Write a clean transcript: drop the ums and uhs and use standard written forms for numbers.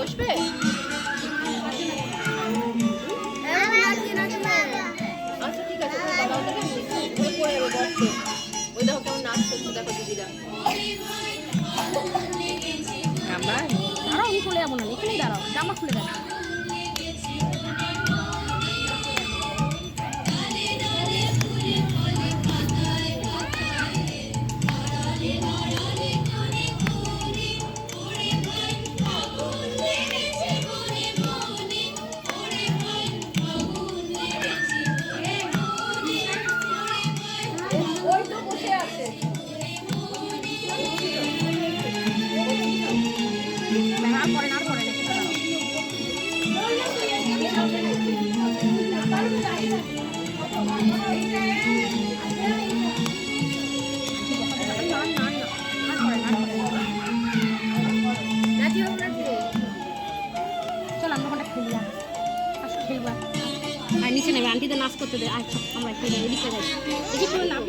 বসবে? আচ্ছা ঠিক আছে, দাদাও দেবে, পড়ে যাবে বসতে। ওই দেখো কেমন নাচ করছে, দেখো দিদিরা। আমরা দাঁড়াও, আমি চলে যাবো না, এখানেই দাঁড়াও, জামা খুলে দাও। চলো আমরা ওখানটা খেলি, খেলবো। আর নিচে নেবে আন্টিদের নাচ করতে দেয়। আচ্ছা আমরা খেলি, এদিকে যাই, দেখি পুরো নাম।